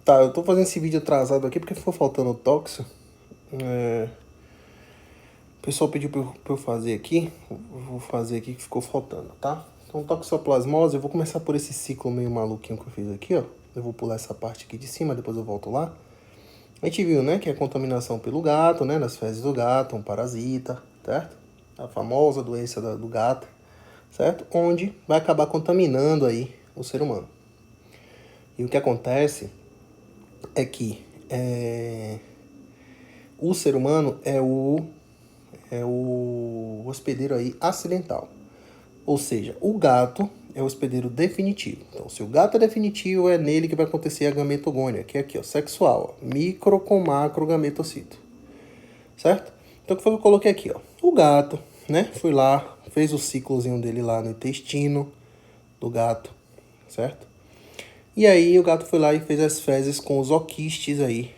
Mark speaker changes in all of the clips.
Speaker 1: Tá, eu tô fazendo esse vídeo atrasado aqui porque ficou faltando tóxico. O pessoal pediu pra eu fazer aqui. Vou fazer aqui que ficou faltando, tá? Então, toxoplasmose, eu vou começar por esse ciclo meio maluquinho que eu fiz aqui, ó. Eu vou pular essa parte aqui de cima, depois eu volto lá. A gente viu, né, que é a contaminação pelo gato, né, nas fezes do gato, um parasita, certo? A famosa doença do gato, certo? Onde vai acabar contaminando aí o ser humano. E o que acontece é que o ser humano é o hospedeiro aí acidental. Ou seja, o gato é o hospedeiro definitivo. Então, se o gato é definitivo, é nele que vai acontecer a gametogônia, que é aqui, ó, sexual, ó, micro com macro gametocito. Certo? Então, o que foi que eu coloquei aqui, ó? O gato, né, foi lá, fez o ciclozinho dele lá no intestino do gato, certo? E aí o gato foi lá e fez as fezes com os oquistes aí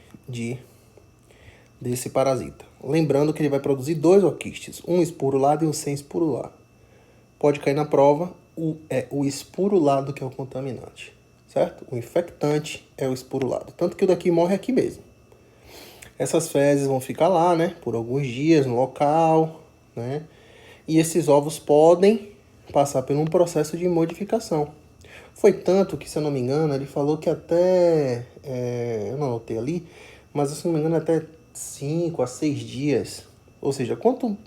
Speaker 1: desse parasita. Lembrando que ele vai produzir dois oquistes, um esporulado e um sem esporular. Pode cair na prova, o esporulado que é o contaminante, certo? O infectante é o esporulado. Tanto que o daqui morre aqui mesmo. Essas fezes vão ficar lá, né, por alguns dias no local, né? E esses ovos podem passar por um processo de modificação. Foi tanto que, se eu não me engano, ele falou que até, eu não anotei ali, mas se eu não me engano, até 5 a 6 dias. Ou seja, quando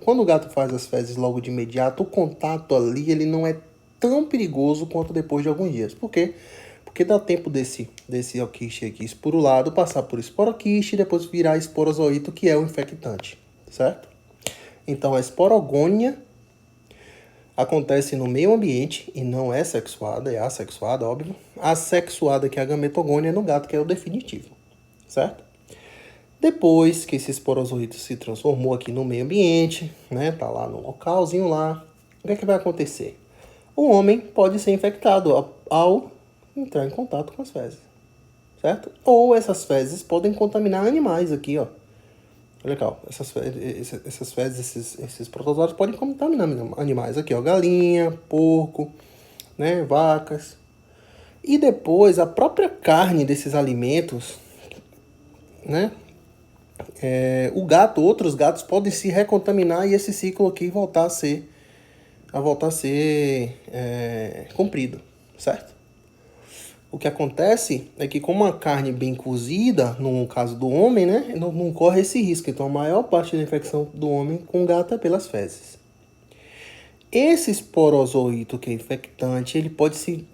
Speaker 1: o gato faz as fezes logo de imediato, o contato ali ele não é tão perigoso quanto depois de alguns dias. Por quê? Porque dá tempo desse oquiste aqui esporulado passar por esporoquiste e depois virar esporozoito, que é o infectante, certo? Então, a esporogônia acontece no meio ambiente e não é sexuada, é assexuada, óbvio. A sexuada, que é a gametogônia, no gato, que é o definitivo, certo? Depois que esse esporozoito se transformou aqui no meio ambiente, né, tá lá no localzinho lá, o que é que vai acontecer? O homem pode ser infectado ao entrar em contato com as fezes, certo? Ou essas fezes podem contaminar animais aqui, ó. Legal, essas fezes, esses protozoários podem contaminar animais aqui, ó, galinha, porco, né, vacas. E depois a própria carne desses alimentos, né, o gato, outros gatos podem se recontaminar e esse ciclo aqui voltar a ser cumprido, certo? O que acontece é que, como a carne bem cozida, no caso do homem, né, não corre esse risco. Então, a maior parte da infecção do homem com gato é pelas fezes. Esse esporozoito, que é infectante, ele pode se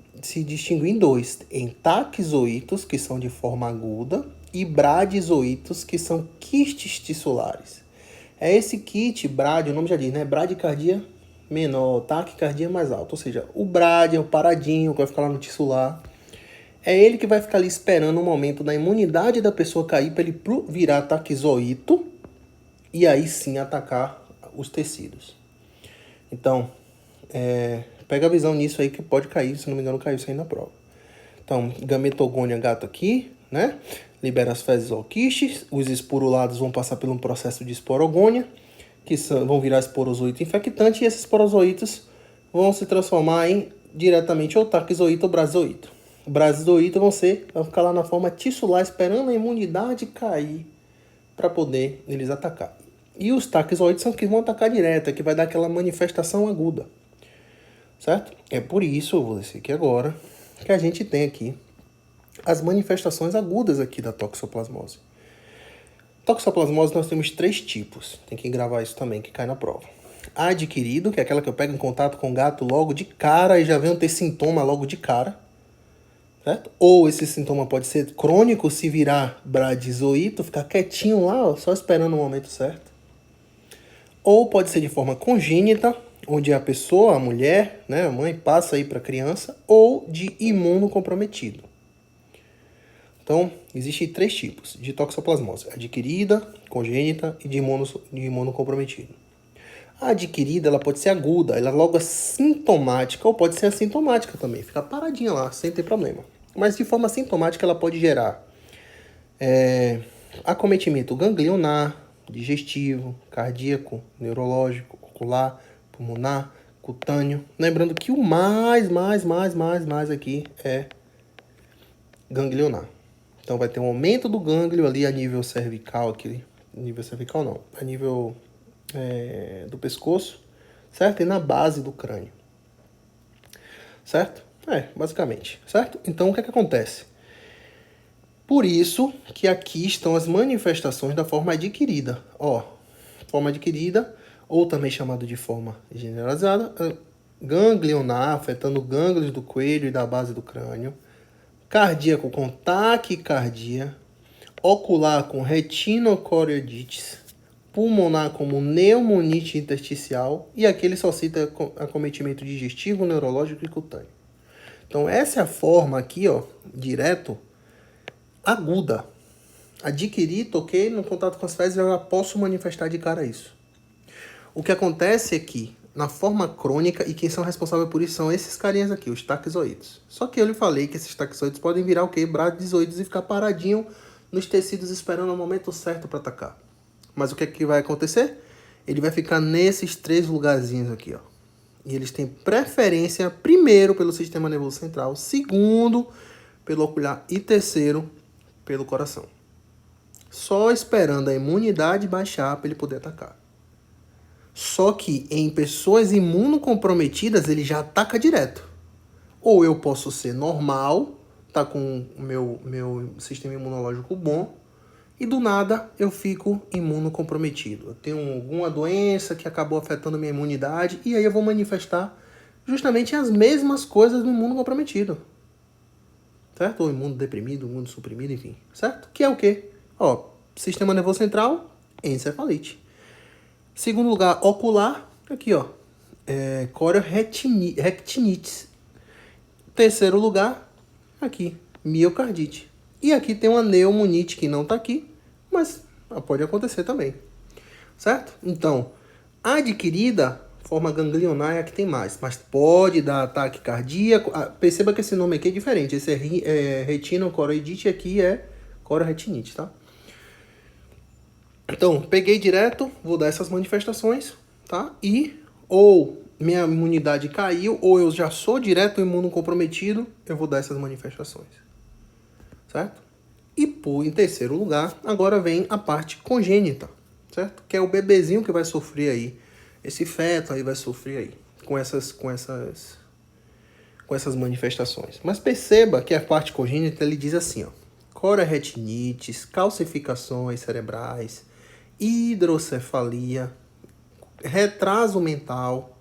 Speaker 1: distinguir em dois: em taquizoítos, que são de forma aguda, e bradizoítos, que são quistes tissulares. É esse kit, brad, o nome já diz, né? Bradicardia menor, taquicardia mais alta. Ou seja, o brad é o paradinho, que vai ficar lá no tissular. É ele que vai ficar ali esperando o momento da imunidade da pessoa cair para ele virar taquizoíto e aí sim atacar os tecidos. Então, pega a visão nisso aí que pode cair, se não me engano, caiu isso aí na prova. Então, gametogônia gato aqui, né? Libera as fezes oquistes, os esporulados vão passar por um processo de esporogônia, que vão virar esporozoito infectante, e esses esporozoitos vão se transformar em diretamente ou taquizoíto ou brasizoíto. O brasizoíto vão ficar lá na forma tissular, esperando a imunidade cair para poder eles atacar. E os taquizoítos são que vão atacar direto, que vai dar aquela manifestação aguda. Certo? É por isso, eu vou descer aqui agora, que a gente tem aqui as manifestações agudas aqui da toxoplasmose. Toxoplasmose nós temos 3 tipos. Tem que gravar isso também, que cai na prova. A adquirido, que é aquela que eu pego em contato com o gato logo de cara e já venho ter sintoma logo de cara. Certo? Ou esse sintoma pode ser crônico, se virar bradizoíto, ficar quietinho lá, ó, só esperando o momento certo. Ou pode ser de forma congênita, onde a pessoa, a mulher, né, a mãe, passa aí para a criança, ou de imunocomprometido. Então, existem 3 tipos de toxoplasmose: adquirida, congênita e de imunocomprometido. A adquirida, ela pode ser aguda, ela logo é sintomática, ou pode ser assintomática também, fica paradinha lá, sem ter problema. Mas de forma sintomática, ela pode gerar acometimento ganglionar, digestivo, cardíaco, neurológico, ocular, pulmonar, cutâneo. Lembrando que o mais aqui é ganglionar. Então vai ter um aumento do gânglio ali a nível cervical, aqui, nível cervical não, a nível do pescoço, certo? E na base do crânio, certo? Basicamente, certo? Então o que é que acontece? Por isso que aqui estão as manifestações da forma adquirida. Ó, forma adquirida, ou também chamado de forma generalizada, ganglionar, afetando gânglios do coelho e da base do crânio, cardíaco com taquicardia, ocular com retinocoreoidites, pulmonar como pneumonite intersticial e aquele só cita acometimento digestivo, neurológico e cutâneo. Então essa é a forma aqui, ó, direto, aguda. Adquiri, toquei no contato com as fezes, eu já posso manifestar de cara isso. O que acontece é que, na forma crônica, e quem são responsáveis por isso são esses carinhas aqui, os taxoides. Só que eu lhe falei que esses taxoides podem virar o quê? Bradizoides e ficar paradinho nos tecidos esperando o momento certo para atacar. Mas o que é que vai acontecer? Ele vai ficar nesses 3 lugarzinhos aqui, ó. E eles têm preferência, primeiro, pelo sistema nervoso central, segundo, pelo ocular e terceiro, pelo coração. Só esperando a imunidade baixar para ele poder atacar. Só que em pessoas imunocomprometidas ele já ataca direto. Ou eu posso ser normal, tá com o meu sistema imunológico bom, e do nada eu fico imunocomprometido. Eu tenho alguma doença que acabou afetando minha imunidade, e aí eu vou manifestar justamente as mesmas coisas do imunocomprometido. Certo? Ou imunodeprimido, imunossuprimido, enfim. Certo? Que é o quê? Ó, sistema nervoso central, encefalite. Segundo lugar, ocular, aqui ó, chorioretinitis. Terceiro lugar, aqui, miocardite. E aqui tem uma pneumonite que não está aqui, mas pode acontecer também, certo? Então, adquirida, forma ganglionar é a que tem mais, mas pode dar ataque cardíaco. Perceba que esse nome aqui é diferente, esse é retinocoroidite e aqui é chorioretinite, tá? Então, peguei direto, vou dar essas manifestações, tá? E ou minha imunidade caiu, ou eu já sou direto imunocomprometido, eu vou dar essas manifestações, certo? E em terceiro lugar, agora vem a parte congênita, certo? Que é o bebezinho que vai sofrer aí, esse feto aí vai sofrer aí, com essas manifestações. Mas perceba que a parte congênita, ele diz assim, ó, chorioretinites, calcificações cerebrais, hidrocefalia, retraso mental,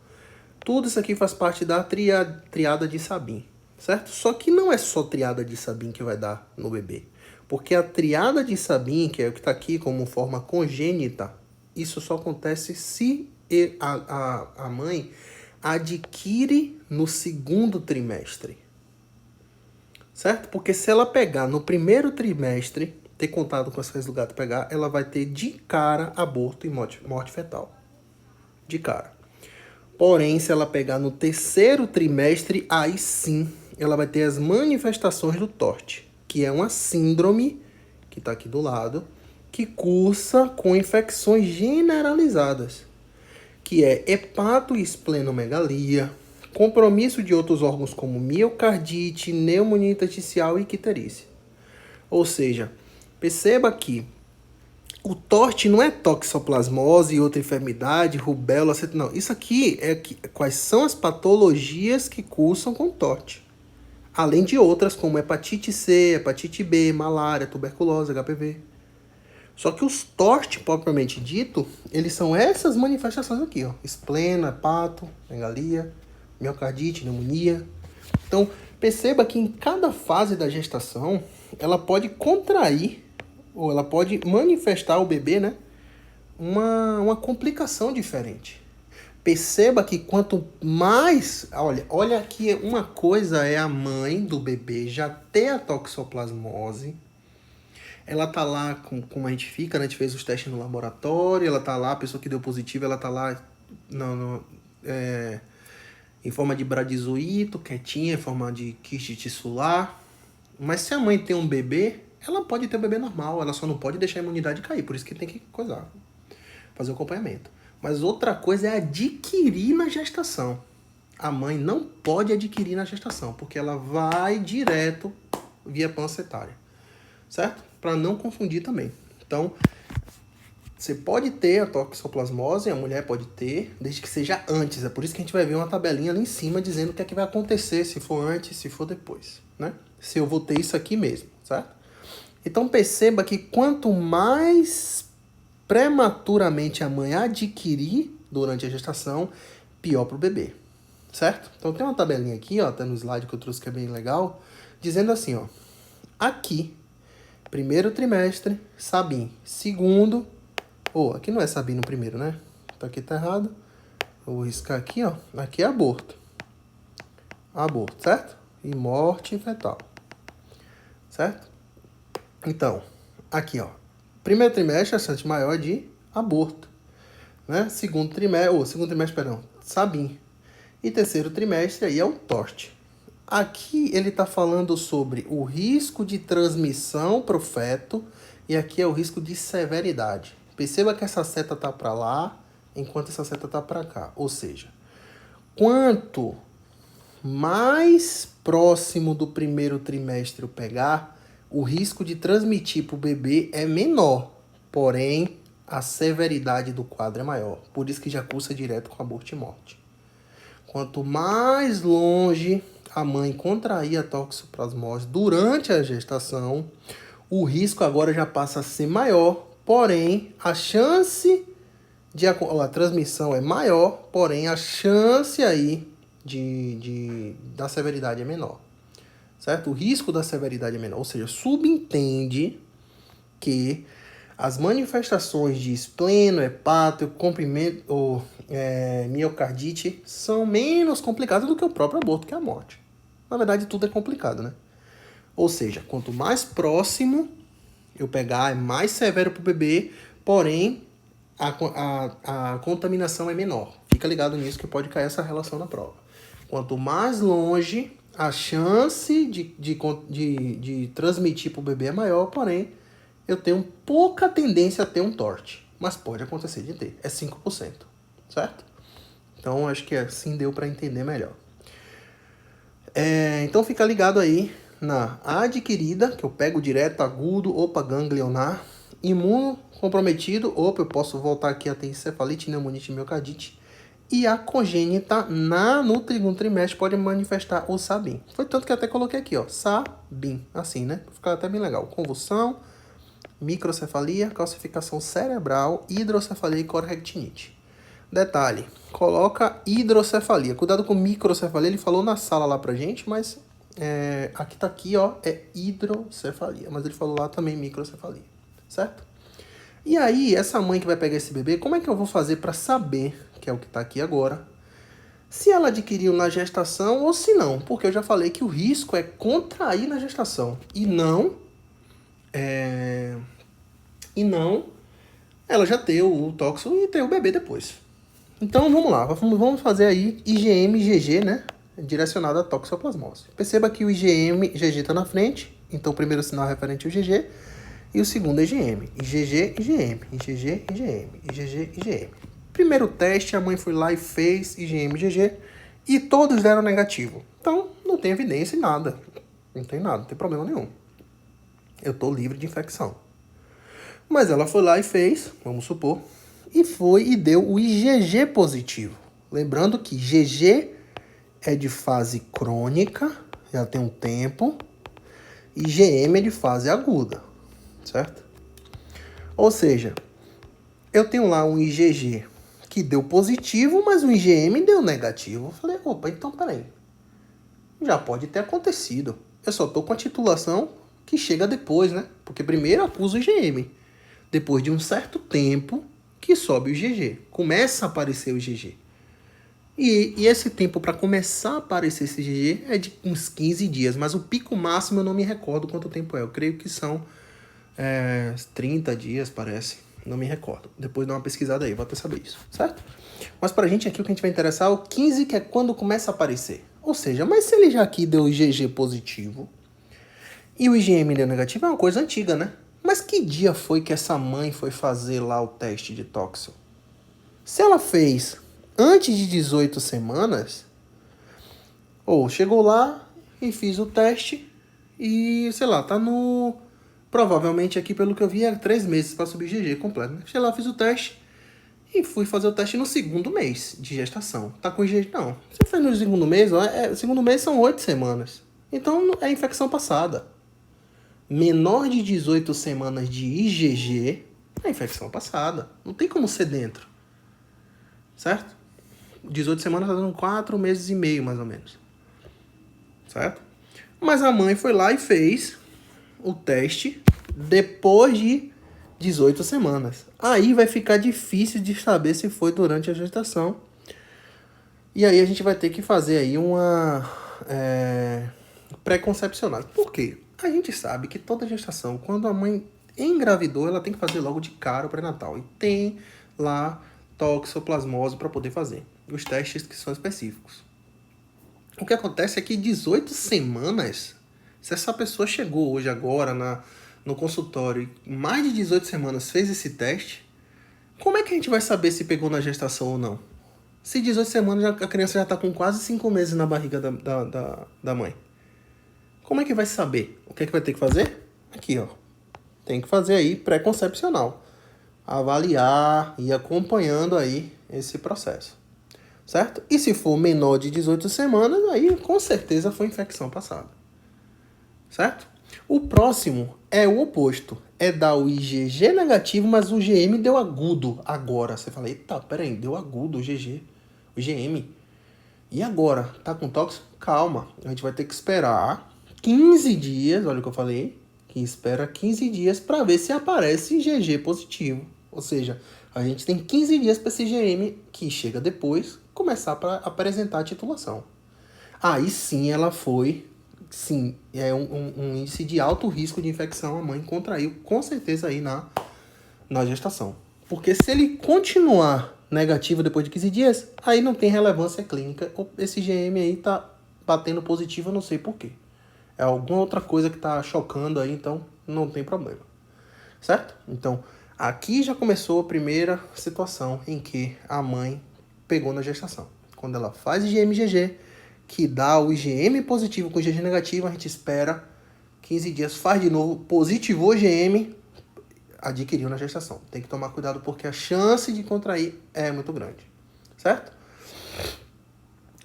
Speaker 1: tudo isso aqui faz parte da triada de Sabin, certo? Só que não é só triada de Sabin que vai dar no bebê, porque a triada de Sabin, que é o que está aqui como forma congênita, isso só acontece se a mãe adquire no segundo trimestre, certo? Porque se ela pegar no primeiro trimestre, ter contato com as fezes do gato pegar, ela vai ter de cara aborto e morte fetal. De cara. Porém, se ela pegar no terceiro trimestre, aí sim ela vai ter as manifestações do TORT, que é uma síndrome, que está aqui do lado, que cursa com infecções generalizadas, que é hepatoesplenomegalia, compromisso de outros órgãos como miocardite, pneumonia intersticial e icterícia. Ou seja, perceba que o TORT não é toxoplasmose e outra enfermidade, rubéola, não. Isso aqui é quais são as patologias que cursam com TORT. Além de outras como hepatite C, hepatite B, malária, tuberculose, HPV. Só que os TORT, propriamente dito, eles são essas manifestações aqui, ó. Esplena, hepato, megalia, miocardite, pneumonia. Então, perceba que em cada fase da gestação, ela pode contrair, ou ela pode manifestar ao bebê, né, uma complicação diferente. Perceba que quanto mais... Olha aqui, uma coisa é a mãe do bebê já ter a toxoplasmose. Ela tá lá, como a gente fica, né, a gente fez os testes no laboratório, ela tá lá, a pessoa que deu positivo, ela tá lá em forma de bradizoito, quietinha, em forma de quiste tissular. Mas se a mãe tem um bebê, ela pode ter um bebê normal, ela só não pode deixar a imunidade cair, por isso que tem que fazer o acompanhamento. Mas outra coisa é adquirir na gestação. A mãe não pode adquirir na gestação, porque ela vai direto via pancetária, certo? Para não confundir também. Então, você pode ter a toxoplasmose, a mulher pode ter, desde que seja antes. É por isso que a gente vai ver uma tabelinha ali em cima dizendo o que é que vai acontecer, se for antes, se for depois, né? Se eu vou ter isso aqui mesmo, certo? Então perceba que quanto mais prematuramente a mãe adquirir durante a gestação, pior para o bebê, certo? Então tem uma tabelinha aqui, ó, tá no slide que eu trouxe que é bem legal, dizendo assim, ó, aqui, primeiro trimestre, Sabin, segundo, aqui não é Sabin no primeiro, né? Então aqui tá errado, eu vou riscar aqui, ó, aqui é aborto, certo? E morte fetal, certo? Então, aqui, ó, primeiro trimestre é a chance maior de aborto, né? Segundo trimestre, Sabin. E terceiro trimestre aí é o TORT. Aqui ele está falando sobre o risco de transmissão para o feto e aqui é o risco de severidade. Perceba que essa seta está para lá, enquanto essa seta está para cá. Ou seja, quanto mais próximo do primeiro trimestre eu pegar, o risco de transmitir para o bebê é menor, porém a severidade do quadro é maior. Por isso que já cursa direto com aborto e morte. Quanto mais longe a mãe contrair a toxoplasmose durante a gestação, o risco agora já passa a ser maior, porém a chance de a transmissão é maior, porém a chance aí da severidade é menor, certo? O risco da severidade é menor, ou seja, subentende que as manifestações de espleno, hepato, comprimento ou miocardite são menos complicadas do que o próprio aborto, que é a morte. Na verdade, tudo é complicado, né? Ou seja, quanto mais próximo eu pegar, é mais severo para o bebê, porém a contaminação é menor. Fica ligado nisso que pode cair essa relação na prova. Quanto mais longe, a chance de transmitir para o bebê é maior, porém eu tenho pouca tendência a ter um TORT. Mas pode acontecer de ter. É 5%. Certo? Então, acho que assim deu para entender melhor. Então, fica ligado aí na adquirida, que eu pego direto, agudo, ganglionar, imunocomprometido, eu posso voltar aqui a ter encefalite, pneumonite e miocardite. E a congênita no segundo trimestre pode manifestar o Sabin. Foi tanto que até coloquei aqui, ó, Sabin, assim, né? Fica até bem legal. Convulsão, microcefalia, calcificação cerebral, hidrocefalia e correctinite. Detalhe, coloca hidrocefalia. Cuidado com microcefalia, ele falou na sala lá pra gente, mas aqui tá aqui, ó, é hidrocefalia. Mas ele falou lá também microcefalia, certo? E aí, essa mãe que vai pegar esse bebê, como é que eu vou fazer para saber, que é o que tá aqui agora, se ela adquiriu na gestação ou se não? Porque eu já falei que o risco é contrair na gestação e não ela já ter o tóxico e ter o bebê depois. Então vamos lá, vamos fazer aí IgM e IgG, né? Direcionado à toxoplasmose. Perceba que o IgM, IgG está na frente, então o primeiro sinal referente ao IgG, e o segundo é IgM. IgG, IgM, IgG, IgM, IgG, IgM. Primeiro teste, a mãe foi lá e fez IgM, IgG, e todos deram negativo. Então não tem evidência em nada. Não tem nada, não tem problema nenhum. Eu estou livre de infecção. Mas ela foi lá e fez, vamos supor, e deu o IgG positivo. Lembrando que IgG é de fase crônica, já tem um tempo, e IgM é de fase aguda, certo? Ou seja, eu tenho lá um IgG que deu positivo, mas o IgM deu negativo. Eu falei, então peraí, já pode ter acontecido. Eu só tô com a titulação que chega depois, né? Porque primeiro eu acuso o IgM. Depois de um certo tempo que sobe o IgG. Começa a aparecer o IgG. E esse tempo para começar a aparecer esse IgG é de uns 15 dias. Mas o pico máximo eu não me recordo quanto tempo é. Eu creio que são 30 dias, parece. Não me recordo. Depois dá uma pesquisada aí, vou até saber isso, certo? Mas pra gente aqui o que a gente vai interessar é o 15, que é quando começa a aparecer. Ou seja, mas se ele já aqui deu IgG positivo e o IgM deu negativo, é uma coisa antiga, né? Mas que dia foi que essa mãe foi fazer lá o teste de tóxico? Se ela fez antes de 18 semanas, chegou lá e fiz o teste e, sei lá, tá no Provavelmente aqui, pelo que eu vi, é 3 meses para subir GG completo. Né? Cheguei lá, fiz o teste e fui fazer o teste no 2º mês de gestação. Tá com IgG? Não. Você fez no 2º mês, o 2º mês são 8 semanas. Então é infecção passada. Menor de 18 semanas de IgG é infecção passada. Não tem como ser dentro. Certo? 18 semanas tá dando 4 meses e meio, mais ou menos. Certo? Mas a mãe foi lá e fez o teste depois de 18 semanas. Aí vai ficar difícil de saber se foi durante a gestação. E aí a gente vai ter que fazer aí uma pré-concepcional. Por quê? A gente sabe que toda gestação, quando a mãe engravidou, ela tem que fazer logo de cara o pré-natal. E tem lá toxoplasmose para poder fazer. Os testes que são específicos. O que acontece é que 18 semanas, se essa pessoa chegou hoje agora no consultório e mais de 18 semanas fez esse teste, como é que a gente vai saber se pegou na gestação ou não? Se 18 semanas a criança já está com quase 5 meses na barriga da mãe. Como é que vai saber? O que é que vai ter que fazer? Aqui, ó. Tem que fazer aí pré-concepcional. Avaliar e acompanhando aí esse processo. Certo? E se for menor de 18 semanas, aí com certeza foi infecção passada. Certo? O próximo é o oposto. É dar o IgG negativo, mas o GM deu agudo agora. Você fala, eita, peraí, deu agudo o GM. E agora? Tá com tóxico? Calma. A gente vai ter que esperar 15 dias, olha o que eu falei, que espera 15 dias para ver se aparece IgG positivo. Ou seja, a gente tem 15 dias para esse GM, que chega depois, começar para apresentar a titulação. Aí sim ela foi, sim, é um índice de alto risco de infecção, a mãe contraiu com certeza aí na gestação. Porque se ele continuar negativo depois de 15 dias, aí não tem relevância clínica, esse GM aí tá batendo positivo, eu não sei por quê. É alguma outra coisa que tá chocando aí, então não tem problema. Certo? Então, aqui já começou a primeira situação em que a mãe pegou na gestação. Quando ela faz IgM-IgG, que dá o IgM positivo com IgG negativo, a gente espera 15 dias, faz de novo, positivou o IgM, adquiriu na gestação. Tem que tomar cuidado porque a chance de contrair é muito grande. Certo?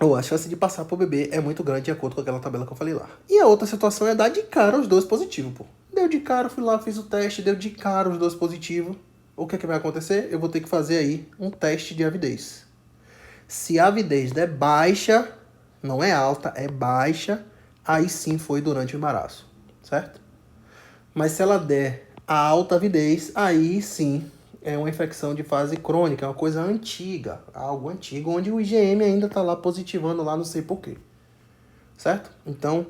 Speaker 1: Ou a chance de passar pro bebê é muito grande, de acordo com aquela tabela que eu falei lá. E a outra situação é dar de cara os 2 positivos, pô. Deu de cara, fui lá, fiz o teste, deu de cara os 2 positivos. O que é que vai acontecer? Eu vou ter que fazer aí um teste de avidez. Se a avidez der baixa, não é alta, é baixa, aí sim foi durante o embaraço, certo? Mas se ela der a alta avidez, aí sim é uma infecção de fase crônica, é uma coisa antiga, algo antigo, onde o IgM ainda está lá positivando lá, não sei porquê, certo? Então,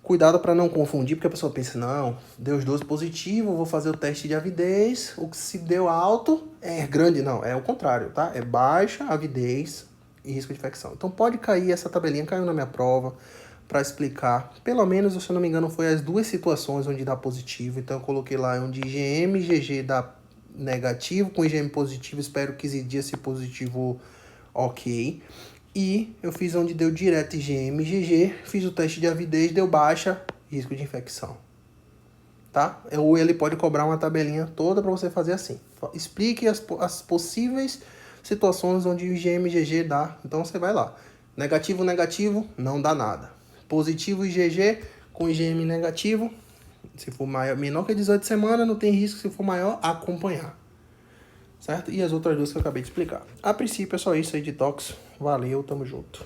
Speaker 1: cuidado para não confundir, porque a pessoa pensa, não, deu os 12 positivos, vou fazer o teste de avidez, o que se deu alto é grande, não, é o contrário, tá? É baixa avidez e risco de infecção. Então pode cair, essa tabelinha caiu na minha prova, para explicar, pelo menos, se eu não me engano, foi as 2 situações onde dá positivo, então eu coloquei lá onde IgM e IgG dá negativo, com IgM positivo, espero 15 dias se positivo, ok. E eu fiz onde deu direto IgM e IgG, fiz o teste de avidez, deu baixa, risco de infecção. Tá? Ou ele pode cobrar uma tabelinha toda para você fazer assim. Explique as possíveis situações onde o IgM e IgG dá. Então você vai lá. Negativo, negativo, não dá nada. Positivo IgG com IgM negativo. Se for menor que 18 semanas, não tem risco. Se for maior, acompanhar. Certo? E as outras duas que eu acabei de explicar. A princípio é só isso aí de tox. Valeu, tamo junto.